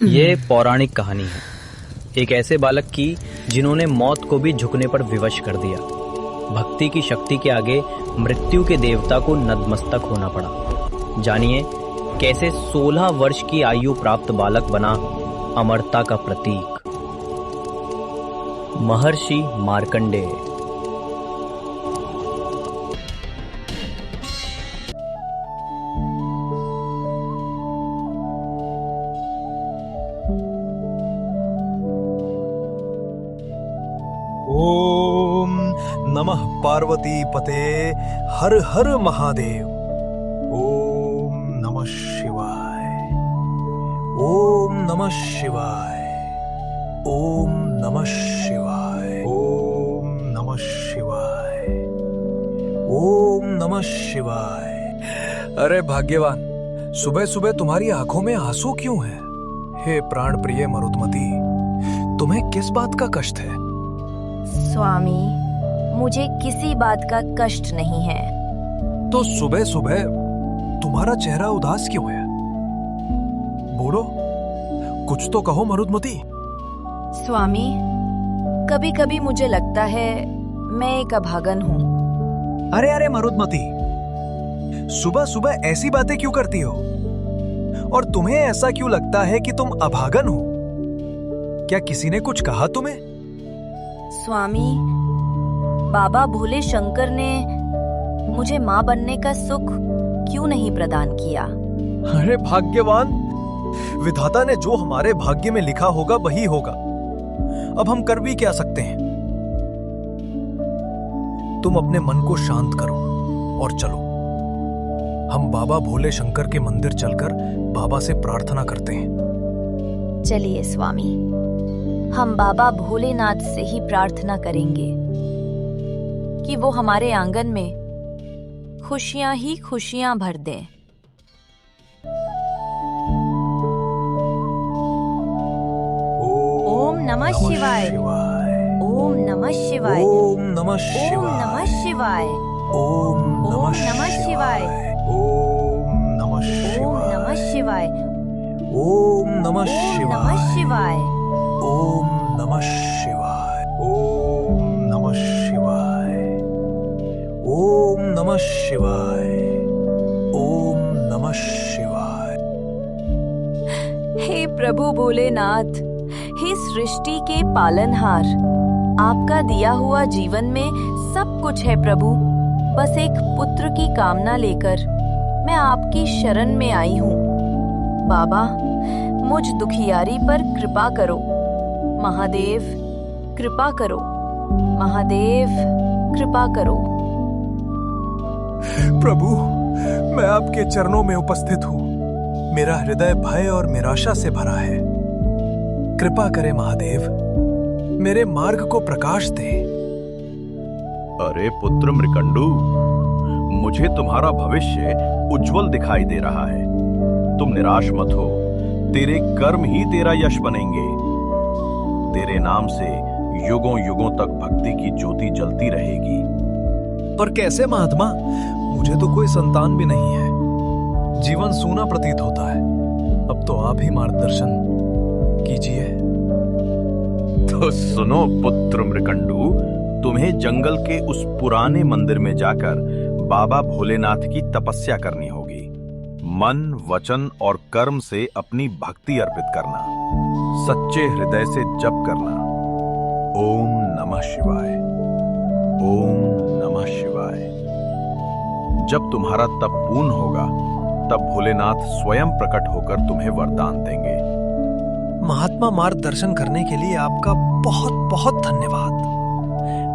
ये पौराणिक कहानी है एक ऐसे बालक की जिन्होंने मौत को भी झुकने पर विवश कर दिया। भक्ति की शक्ति के आगे मृत्यु के देवता को नतमस्तक होना पड़ा। जानिए कैसे 16 वर्ष की आयु प्राप्त बालक बना अमरता का प्रतीक। महर्षि मार्कंडेय। ओम नमः पार्वती पते हर हर महादेव। ओम नमः शिवाय। ओम नमः शिवाय। ओम नमः शिवाय। ओम नमः शिवाय। ओम नमः शिवाय। अरे भाग्यवान, सुबह सुबह तुम्हारी आंखों में आंसू क्यों है? हे प्राण प्रिय मरुदमती, तुम्हें किस बात का कष्ट है? स्वामी, मुझे किसी बात का कष्ट नहीं है। तो सुबह सुबह तुम्हारा चेहरा उदास क्यों है? बोलो, कुछ तो कहो मरुदमती। स्वामी, कभी कभी मुझे लगता है मैं एक अभागन हूँ। अरे अरे मरुदमती, सुबह सुबह ऐसी बातें क्यों करती हो? और तुम्हें ऐसा क्यों लगता है कि तुम अभागन हो? क्या किसी ने कुछ कहा तुम्हें? स्वामी, बाबा भोले शंकर ने मुझे माँ बनने का सुख क्यों नहीं प्रदान किया? अरे भाग्यवान, विधाता ने जो हमारे भाग्य में लिखा होगा वही होगा। अब हम कर भी क्या सकते हैं? तुम अपने मन को शांत करो और चलो, हम बाबा भोले शंकर के मंदिर चलकर बाबा से प्रार्थना करते हैं। चलिए स्वामी, हम बाबा भोलेनाथ से ही प्रार्थना करेंगे कि वो हमारे आंगन में खुशियां ही खुशियां भर दें। ओम नमः शिवाय। ओम नमः शिवाय। ओम नमः ओम नमः शिवाय। ओम ओम नमः शिवाय। ओम नमः ओम नमः शिवाय। ओम नमः ओम नमः शिवाय। ओम नमः शिवाय। ओम नमः शिवाय। ओम नमः शिवाय। ओम नमः शिवाय। हे प्रभु भोलेनाथ, हे सृष्टि के पालनहार, आपका दिया हुआ जीवन में सब कुछ है प्रभु। बस एक पुत्र की कामना लेकर मैं आपकी शरण में आई हूँ। बाबा, मुझ दुखियारी पर कृपा करो। महादेव कृपा करो। महादेव कृपा करो। प्रभु, मैं आपके चरणों में उपस्थित हूँ। मेरा हृदय भय और निराशा से भरा है। कृपा करें महादेव, मेरे मार्ग को प्रकाश दे। अरे पुत्र मृकंडू, मुझे तुम्हारा भविष्य उज्जवल दिखाई दे रहा है। तुम निराश मत हो, तेरे कर्म ही तेरा यश बनेंगे। तेरे नाम से युगों युगों तक भक्ति की ज्योति जलती रहेगी। पर कैसे महात्मा? मुझे तो कोई संतान भी नहीं है। जीवन सूना प्रतीत होता है। अब तो आप ही मार्गदर्शन कीजिए। तो सुनो पुत्र मृकंडू, तुम्हें जंगल के उस पुराने मंदिर में जाकर बाबा भोलेनाथ की तपस्या करनी होगी। मन, वचन और कर्म से अपनी भक्ति अर्पित करना। सच्चे हृदय से जप करना। ओम नमः शिवाय। ओम नमः शिवाय। जब तुम्हारा तप पूर्ण होगा, तब भोलेनाथ स्वयं प्रकट होकर तुम्हें वरदान देंगे। महात्मा, मार्गदर्शन करने के लिए आपका बहुत बहुत धन्यवाद।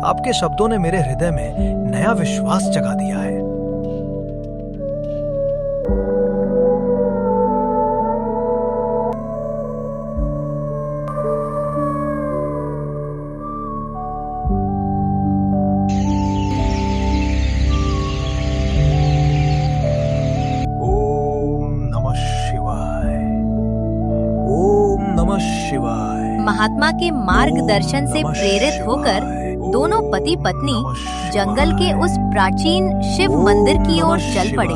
आपके शब्दों ने मेरे हृदय में नया विश्वास जगा दिया है। महात्मा के मार्गदर्शन से प्रेरित होकर दोनों पति पत्नी जंगल के उस प्राचीन शिव मंदिर की ओर चल पड़े।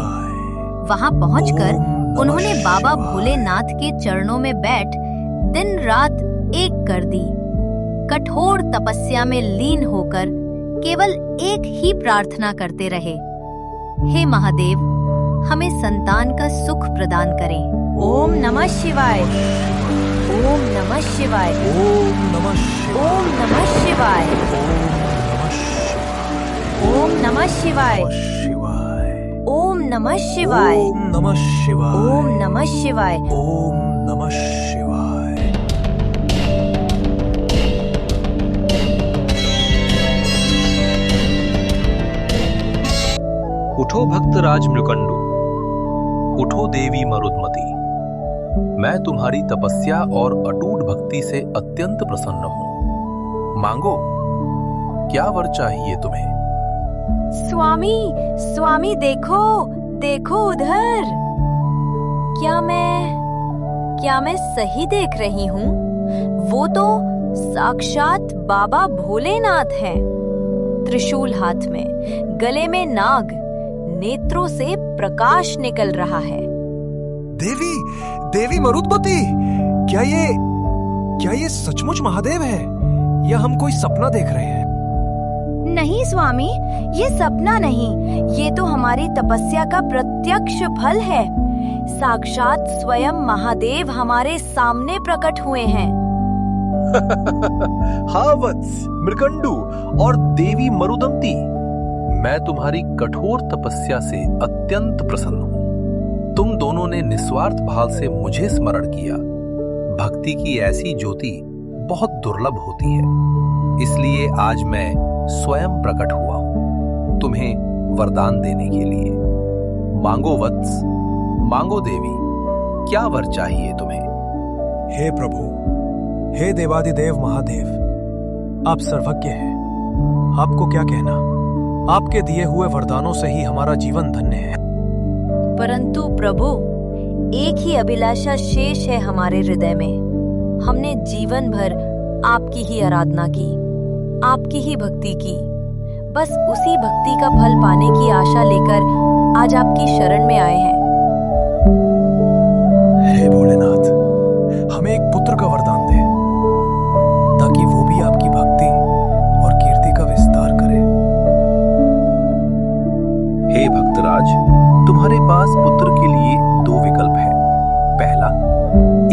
वहां पहुंचकर उन्होंने बाबा भोलेनाथ के चरणों में बैठ दिन रात एक कर दी। कठोर तपस्या में लीन होकर केवल एक ही प्रार्थना करते रहे, हे महादेव, हमें संतान का सुख प्रदान करें। ओम नमः शिवाय। ओम नमः शिवाय। ओम नमः शिवाय। ओम नमः शिवाय। ओम नमः शिवाय। ओम नमः शिवाय। ओम नमः शिवाय। ओम नमः शिवाय। ओम नमः शिवाय। उठो भक्तराज मृकंडू, उठो देवी मरुदमती। मैं तुम्हारी तपस्या और अटूट भक्ति से अत्यंत प्रसन्न हूं। मांगो, क्या वर चाहिए तुम्हें? स्वामी, स्वामी देखो, देखो उधर। क्या मैं सही देख रही हूँ? वो तो साक्षात बाबा भोलेनाथ हैं। त्रिशूल हाथ में, गले में नाग, नेत्रों से प्रकाश निकल रहा है। देवी, देवी मरुदमती, क्या ये सचमुच महादेव है या हम कोई सपना देख रहे हैं? नहीं स्वामी, ये सपना नहीं, ये तो हमारी तपस्या का प्रत्यक्ष फल है। साक्षात स्वयं महादेव हमारे सामने प्रकट हुए हैं। हाँ वत्स, मृकंडू और देवी मरुदमती, मैं तुम्हारी कठोर तपस्या से अत्यंत प्रसन्न हूँ। तुम दोनों ने निस्वार्थ भाव से मुझे स्मरण किया। भक्ति की ऐसी ज्योति बहुत दुर्लभ होती है, इसलिए आज मैं स्वयं प्रकट हुआ हूँ तुम्हें वरदान देने के लिए। मांगो वत्स, मांगो देवी, क्या वर चाहिए तुम्हें? हे प्रभु, हे देवादिदेव महादेव, आप सर्वज्ञ हैं। आपको क्या कहना, आपके दिए हुए वरदानों से ही हमारा जीवन धन्य है। परंतु प्रभु, एक ही अभिलाषा शेष है हमारे हृदय में। हमने जीवन भर आपकी ही आराधना की, आपकी ही भक्ति की। बस उसी भक्ति का फल पाने की आशा लेकर आज आपकी शरण में आए हैं। हे भोलेनाथ, हमें एक पुत्र का वरदान दे, ताकि वो भी आपकी भक्ति और कीर्ति का विस्तार करे। हे भक्तराज, तुम्हारे पास पुत्र के लिए दो विकल्प है। पहला,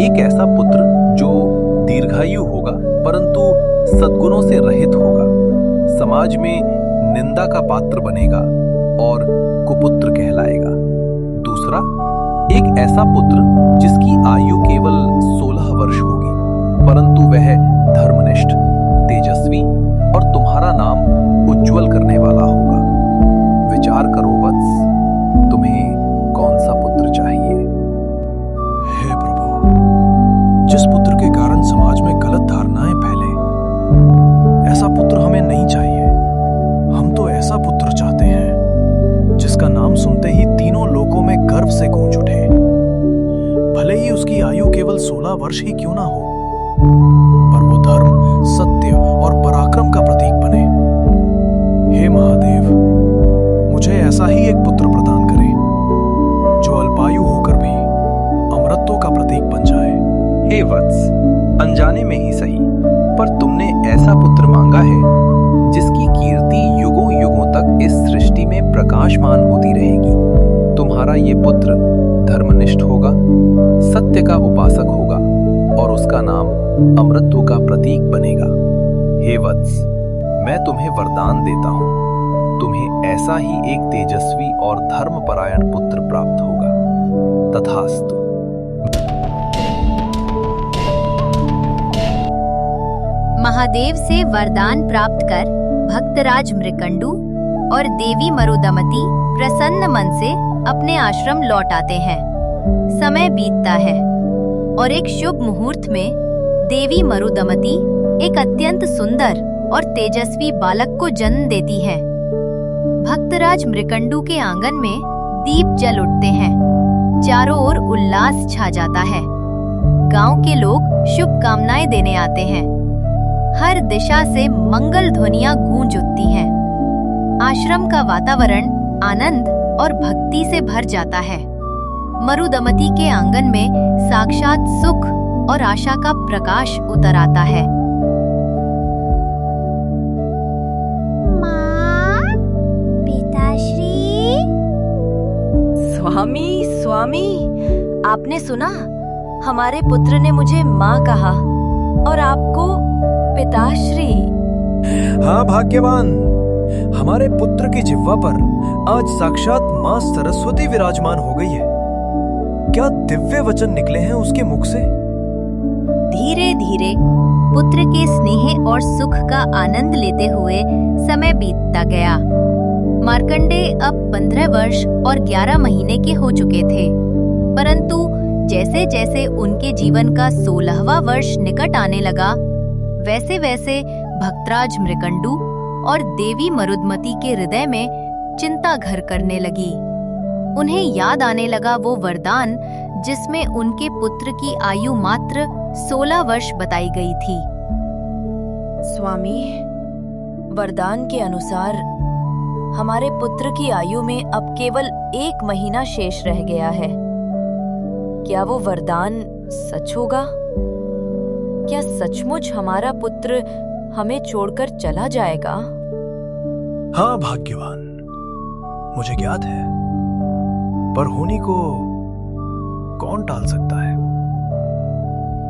एक ऐसा पुत्र जो दीर्घायु होगा परंतु सद्गुणों से रहित होगा, समाज में निंदा का पात्र बनेगा और कुपुत्र कहलाएगा। दूसरा, एक ऐसा पुत्र जिसकी आयु केवल 16 वर्ष होगी, परंतु वह धर्मनिष्ठ, तेजस्वी और तुम्हारा नाम उज्जवल करने वाला होगा। विचार करो वत्स, तुम्हें कौन सा पुत्र चाहिए? हे प्रभु, जिस पुत्र के कारण समाज में गलत धारणाएं फैले, ऐसा पुत्र हमें नहीं चाहिए। हम तो ऐसा पुत्र चाहते हैं जिसका नाम सुनते ही तीनों लोकों में गर्व से गूंज उठे, भले ही उसकी आयु केवल 16 वर्ष ही क्यों ना हो, पर वो धर्म, सत्य और पराक्रम का प्रतीक बने। हे महादेव, मुझे ऐसा ही एक पुत्र प्रदान करें जो अल्पायु होकर भी अमरत्व का प्रतीक बन जाए। हे वत्स, अनजाने में ही सही, पर तुमने ऐसा पुत्र मांगा है जिसकी कीर्ति युगों युगों तक इस सृष्टि में प्रकाशमान होती रहेगी। तुम्हारा ये पुत्र धर्मनिष्ठ होगा, सत्य का उपासक होगा और उसका नाम अमृतत्व का प्रतीक बनेगा। हे वत्स, मैं तुम्हें वरदान देता हूँ, तुम्हें ऐसा ही एक तेजस्वी और धर्मपरायण पुत्र प्राप्त होगा। तथास्तु। महादेव से वरदान प्राप्त कर भक्तराज मृकंडू और देवी मरुदमती प्रसन्न मन से अपने आश्रम लौट आते हैं। समय बीतता है और एक शुभ मुहूर्त में देवी मरुदमती एक अत्यंत सुंदर और तेजस्वी बालक को जन्म देती है। भक्तराज मृकंडू के आंगन में दीप जल उठते हैं, चारों ओर उल्लास छा जाता है। गांव के लोग शुभकामनाएं देने आते हैं। हर दिशा से मंगल ध्वनियां गूंज उठती हैं। आश्रम का वातावरण आनंद और भक्ति से भर जाता है। मरुदमती के आंगन में साक्षात सुख और आशा का प्रकाश उतर आता है। माँ, पिताश्री। स्वामी स्वामी, आपने सुना? हमारे पुत्र ने मुझे माँ कहा और आपको पिताश्री। हाँ भाग्यवान, हमारे पुत्र की जिह्वा पर आज साक्षात माँ सरस्वती विराजमान हो गई है। क्या दिव्य वचन निकले हैं उसके मुख से। धीरे धीरे पुत्र के स्नेह और सुख का आनंद लेते हुए समय बीतता गया। मार्कंडेय अब 15 वर्ष और 11 महीने के हो चुके थे, परंतु जैसे जैसे उनके जीवन का 16वां वर्ष निकट आने लगा, वैसे वैसे भक्तराज मृकंडू और देवी मरुदमती के हृदय में चिंता घर करने लगी। उन्हें याद आने लगा वो वरदान जिसमें उनके पुत्र की आयु मात्र 16 वर्ष बताई गई थी। स्वामी, वरदान के अनुसार हमारे पुत्र की आयु में अब केवल 1 महीना शेष रह गया है। क्या वो वरदान सच होगा? क्या सचमुच हमारा पुत्र हमें छोड़कर चला जाएगा? हाँ भाग्यवान, मुझे ज्ञात है, पर होनी को कौन टाल सकता है?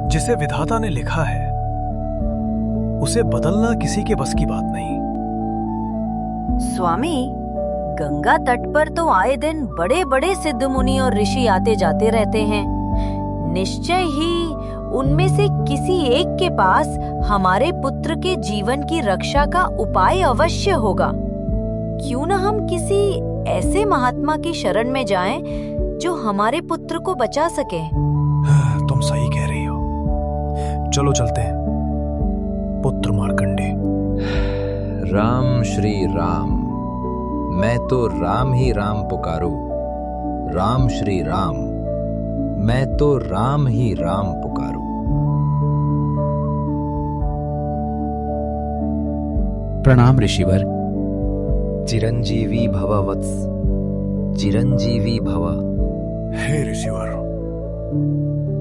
जिसे विधाता ने लिखा है उसे बदलना किसी के बस की बात नहीं। स्वामी, गंगा तट पर तो आए दिन बड़े बड़े सिद्ध मुनि और ऋषि आते जाते रहते हैं। निश्चय ही उनमें से किसी एक के पास हमारे पुत्र के जीवन की रक्षा का उपाय अवश्य होगा। क्यों न हम किसी ऐसे महात्मा की शरण में जाएं जो हमारे पुत्र को बचा सके। तुम सही कह रही हो, चलो चलते हैं। पुत्र मार्कंडे। राम श्री राम, मैं तो राम ही राम पुकारूं। राम श्री राम, मैं तो राम ही राम पुकारूं। प्रणाम ऋषिवर। चिरंजीवी भव वत्स, चिरंजीवी भव। हे ऋषिवर,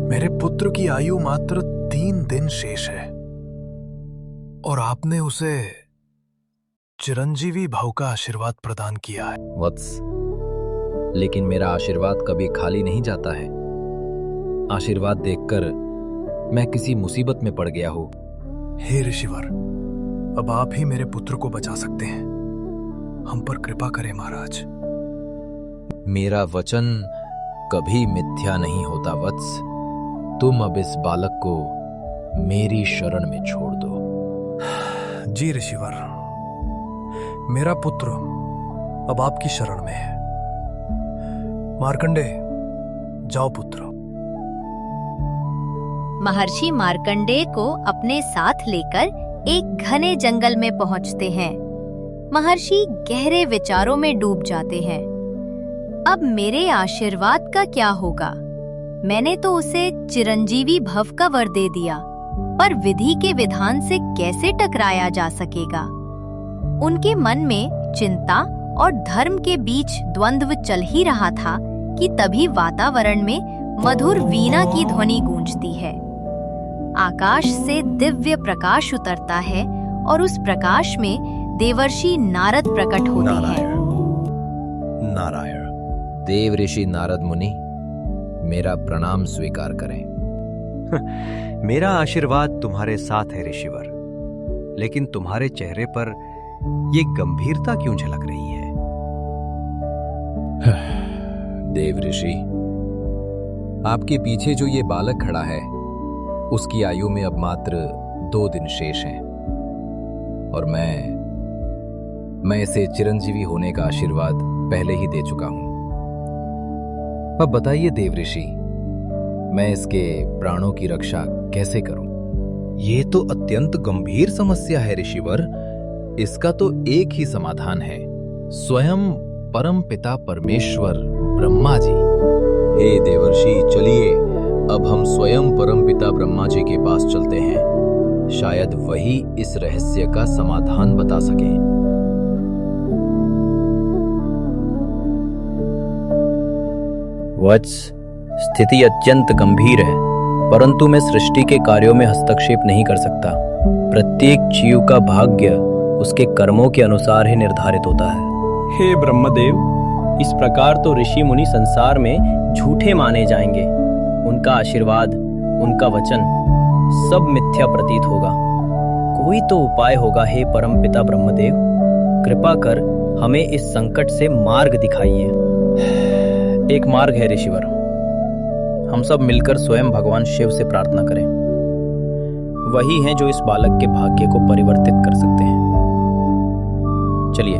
मेरे पुत्र की आयु मात्र 3 दिन शेष है और आपने उसे चिरंजीवी भव का आशीर्वाद प्रदान किया है। वत्स, लेकिन मेरा आशीर्वाद कभी खाली नहीं जाता है। आशीर्वाद देखकर मैं किसी मुसीबत में पड़ गया हूं। हे ऋषिवर, अब आप ही मेरे पुत्र को बचा सकते हैं। हम पर कृपा करें महाराज। मेरा वचन कभी मिथ्या नहीं होता वत्स। तुम अब इस बालक को मेरी शरण में छोड़ दो। जी ऋषिवर, मेरा पुत्र अब आपकी शरण में है। मार्कंडे, जाओ पुत्र। महर्षि मार्कंडेय को अपने साथ लेकर एक घने जंगल में पहुंचते हैं। महर्षि गहरे विचारों में डूब जाते हैं। अब मेरे आशीर्वाद का क्या होगा? मैंने तो उसे चिरंजीवी भव का वर दे दिया, पर विधि के विधान से कैसे टकराया जा सकेगा? उनके मन में चिंता और धर्म के बीच द्वंद्व चल ही रहा था कि तभी वातावरण में मधुर वीणा की ध्वनि गूंजती है। आकाश से दिव्य प्रकाश उतरता है और उस प्रकाश में देवर्षि नारद प्रकट होते हैं। नारायण। देव ऋषि नारद मुनि, मेरा प्रणाम स्वीकार करें। मेरा आशीर्वाद तुम्हारे साथ है ऋषिवर, लेकिन तुम्हारे चेहरे पर ये गंभीरता क्यों झलक रही है? देव ऋषि, आपके पीछे जो ये बालक खड़ा है उसकी आयु में अब मात्र 2 दिन शेष हैं और मैं इसे चिरंजीवी होने का आशीर्वाद पहले ही दे चुका हूं। अब बताइए देव ऋषि, मैं इसके प्राणों की रक्षा कैसे करूं? ये तो अत्यंत गंभीर समस्या है ऋषिवर। इसका तो एक ही समाधान है, स्वयं परम पिता परमेश्वर ब्रह्मा जी। हे देवर्षि, चलिए अब हम स्वयं परम पिता ब्रह्मा जी के पास चलते हैं। शायद वही इस रहस्य का समाधान बता सके। वत्स, स्थिति अत्यंत गंभीर है, परंतु मैं सृष्टि के कार्यों में हस्तक्षेप नहीं कर सकता। प्रत्येक जीव का भाग्य उसके कर्मों के अनुसार ही निर्धारित होता है। हे ब्रह्मदेव, इस प्रकार तो ऋषि मुनि संसार में झूठे माने जाएंगे। उनका आशीर्वाद, उनका वचन सब मिथ्या प्रतीत होगा। कोई तो उपाय होगा। हे परमपिता ब्रह्मदेव, कृपा कर हमें इस संकट से मार्ग दिखाइए। एक मार्ग है ऋषिवर। हम सब मिलकर स्वयं भगवान शिव से प्रार्थना करें। वही हैं जो इस बालक के भाग्य को परिवर्तित कर सकते हैं। चलिए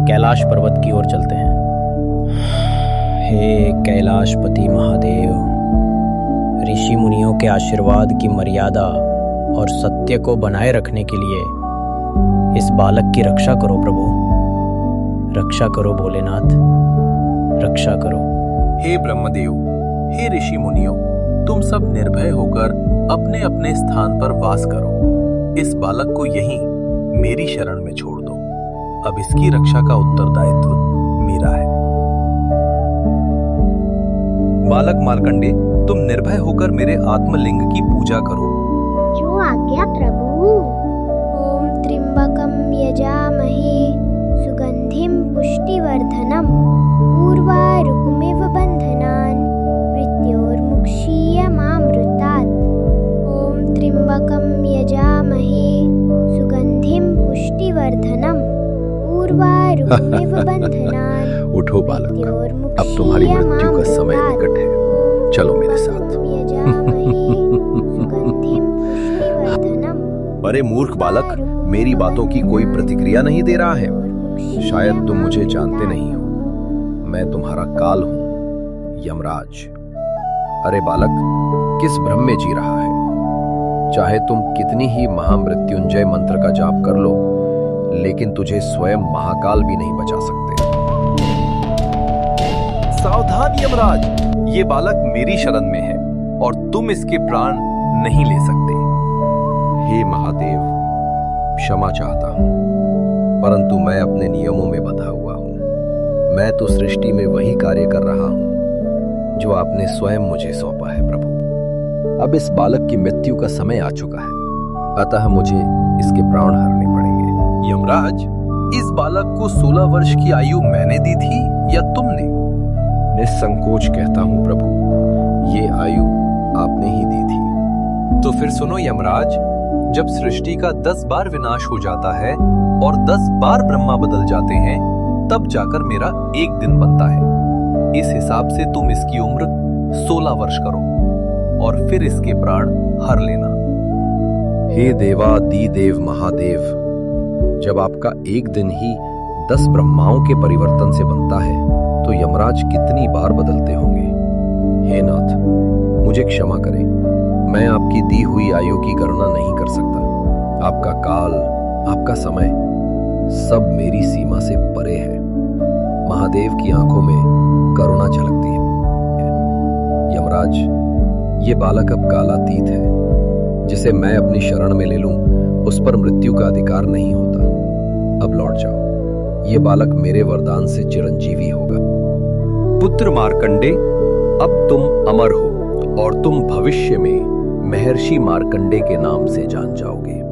कैलाश पर्वत की ओर चलते हैं। हे कैलाशपति महादेव, ऋषि मुनियों के आशीर्वाद की मर्यादा और सत्य को बनाए रखने के लिए इस बालक की रक्षा करो प्रभु। रक्षा करो भोलेनाथ, रक्षा करो। हे ब्रह्मदेव, हे ऋषि मुनियों, तुम सब निर्भय होकर अपने अपने स्थान पर वास करो। इस बालक को यहीं मेरी शरण में छोड़ दो। अब इसकी रक्षा का उत्तरदायित्व मेरा है। बालक मार्कंडे, तुम निर्भय होकर मेरे आत्मलिंग की पूजा करो। जो आज्ञा प्रभु। ओम त्र्यंबकं यजामहे सुगंधिं पुष्टिवर्धनम् उर्वारुकमिव बन्धनान् मृत्योर्मुक्षीयमामृतात्। ओम त्र्यंबकं यजामहे सुगंधिं पुष्टिवर्धनम् उर्वारुकमिव बन्धनान्। उठो बालक, अब तुम्हारी मृत्यु का समय निकट है। चलो मेरे साथ। अरे मूर्ख बालक, मेरी बातों की कोई प्रतिक्रिया नहीं दे रहा है। शायद तुम मुझे जानते नहीं हो। मैं तुम्हारा काल हूं, यमराज। अरे बालक, किस भ्रम में जी रहा है? चाहे तुम कितनी ही महामृत्युंजय मंत्र का जाप कर लो, लेकिन तुझे स्वयं महाकाल भी नहीं बचा सकते। सावधान यमराज, ये बालक मेरी शरण में है और तुम इसके प्राण नहीं ले सकते। हे महादेव, क्षमा चाहता हूं, परंतु मैं अपने नियमों में बंधा हुआ हूं। मैं तो सृष्टि में वही कार्य कर रहा हूं जो आपने स्वयं मुझे सौंपा है प्रभु। अब इस बालक की मृत्यु का समय आ चुका है, अतः मुझे इसके प्राण हरने पड़ेंगे। यमराज, इस बालक को 16 वर्ष की आयु मैंने दी थी या तुमने? निसंकोच कहता हूं प्रभु, ये आयु आपने ही दी थी। तो फिर सुनो यमराज, जब सृष्टि का 10 बार विनाश हो जाता है और 10 बार ब्रह्मा बदल जाते हैं, तब जाकर मेरा एक दिन बनता है। इस हिसाब से तुम इसकी उम्र 16 वर्ष करो और फिर इसके प्राण हर लेना। हे देवादिदेव महादेव, जब आपका एक दिन ही 10 ब्रह्माओं के परिवर्तन से बनता है, तो यमराज कितनी बार बदलते होंगे। हे नाथ, मुझे क्षमा करें, मैं आपकी दी हुई आयु की गणना नहीं कर सकता। आपका काल, आपका समय सब मेरी सीमा से परे है। महादेव की आंखों में करुणा झलकती है। यमराज, ये बालक अब कालातीत है। जिसे मैं अपनी शरण में ले लूं, उस पर मृत्यु का अधिकार नहीं होता। अब लौट जाओ। ये बालक मेरे वरदान से चिरंजीवी होगा। पुत्र मार्कंडे, अब तुम अमर हो और तुम भविष्य में महर्षि मार्कंडे के नाम से जान जाओगे।